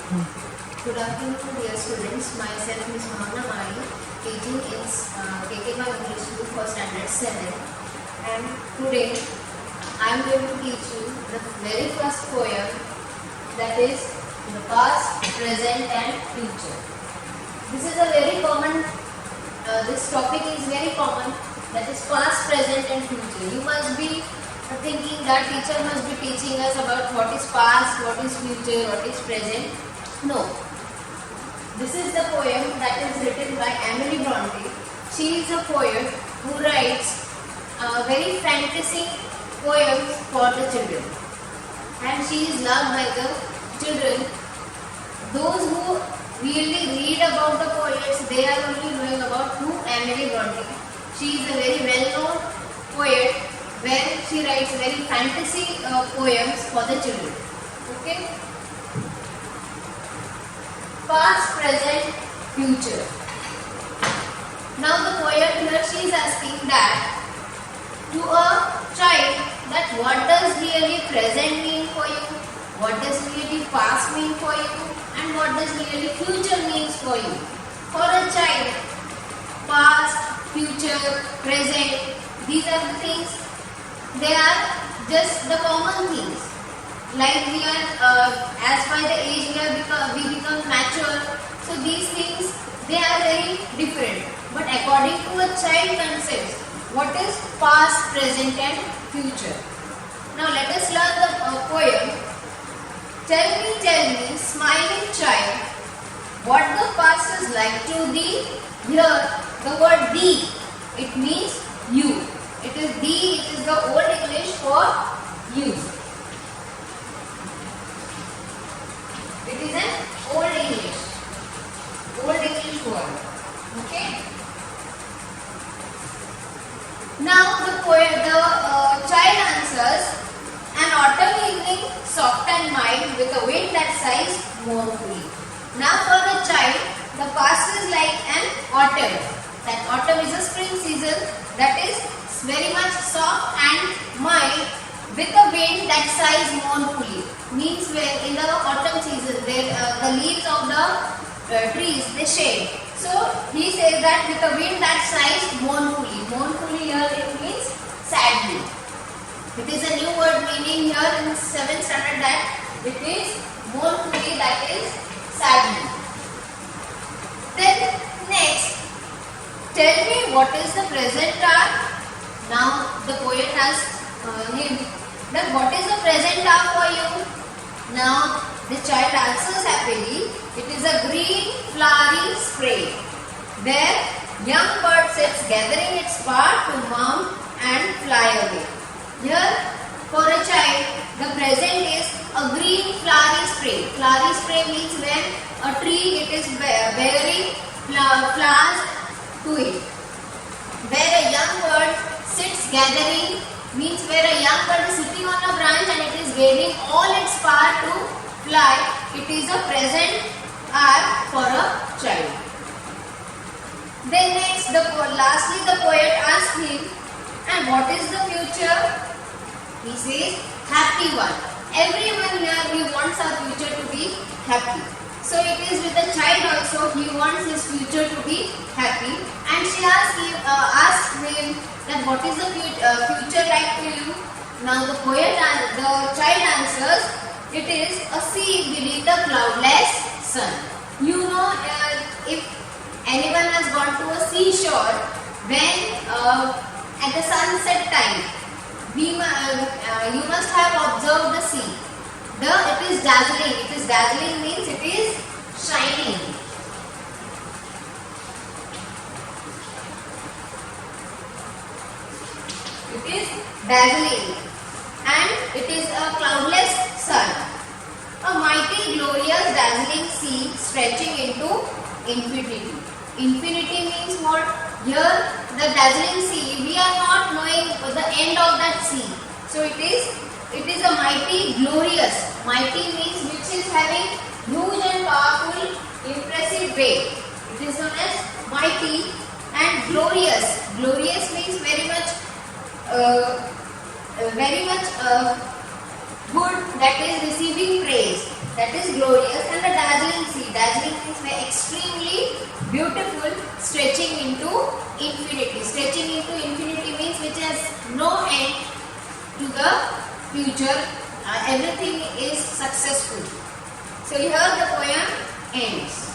Good afternoon, dear students. Myself is Bhavna Mari, teaching in KK English School for Standard 7. And today I am going to teach you the very first poem, that is the past, present and future. This is a very common, this topic is very common, that is past, present and future. You must be thinking that teacher must be teaching us about what is past, what is future, what is present. No. This is the poem that is written by Emily Bronte. She is a poet who writes very fantasy poems for the children. And she is loved by the children. Those who really read about the poets, they are only knowing about who Emily Bronte. She is a very well-known poet where she writes very fantasy poems for the children. Okay? Past, present, future. Now the poet here, she is asking that to a child, that what does really present mean for you, what does really past mean for you, and what does really future means for you. For a child, past, future, present, these are the things, they are just the common things. Like we are, as by the age we become mature, so these things, they are very different. But according to a child concept, what is past, present and future? Now let us learn the poem. Tell me, smiling child, what the past is like to thee. Here, the word thee, it means you. It is thee, it is the old English for you. It is an old English word. Okay. Now the child answers, an autumn evening, soft and mild, with a wind that sighs mournfully. Now for the child, the past is like an autumn. That autumn is a spring season that is very much soft and mild, with a wind that sighs mournfully. Means when in the autumn season, the leaves of the trees, they shade. So he says that with a wind that sighs mournfully. Mournfully here it means sadly. It is a new word meaning here in 7th standard, that it is mournfully, that is sadly. Then next, tell me what is the present hour. Now the poet asks him that what is the present hour for you. Now the child answers happily, it is a green flowery spray, where young bird sits gathering its part to mount and fly away. Here for a child, the present is a green flowery spray. Flowery spray means when a tree, it is bearing flowers to it. Where a young bird sits gathering means where a young bird is sitting on a branch and it is gaining all its power to fly. It is a present hour for a child. Then next, lastly the poet asks him, and what is the future? He says, happy one. Everyone here, he wants our future to be happy. So it is with the child also, he wants his future to be happy. And she asks him that what is the future like to you? Now the child answers, it is a sea beneath the cloudless sun. You know, if anyone has gone to a seashore, when at the sunset time, you must have observed the sea. It is dazzling. It is dazzling means it is shining. It is dazzling and it is a cloudless sun. A mighty, glorious, dazzling sea stretching into infinity. Infinity means what? Here, the dazzling sea, we are not knowing the end of that sea. So it is a mighty, glorious. Mighty means which is having huge and powerful, impressive weight. It is known as mighty and glorious. Glorious means very much good, that is receiving praise. That is glorious. And the dazzle see. Dazzling means very extremely beautiful, stretching into infinity. Stretching into infinity means which has no end to the future. Everything is successful. So here the poem ends.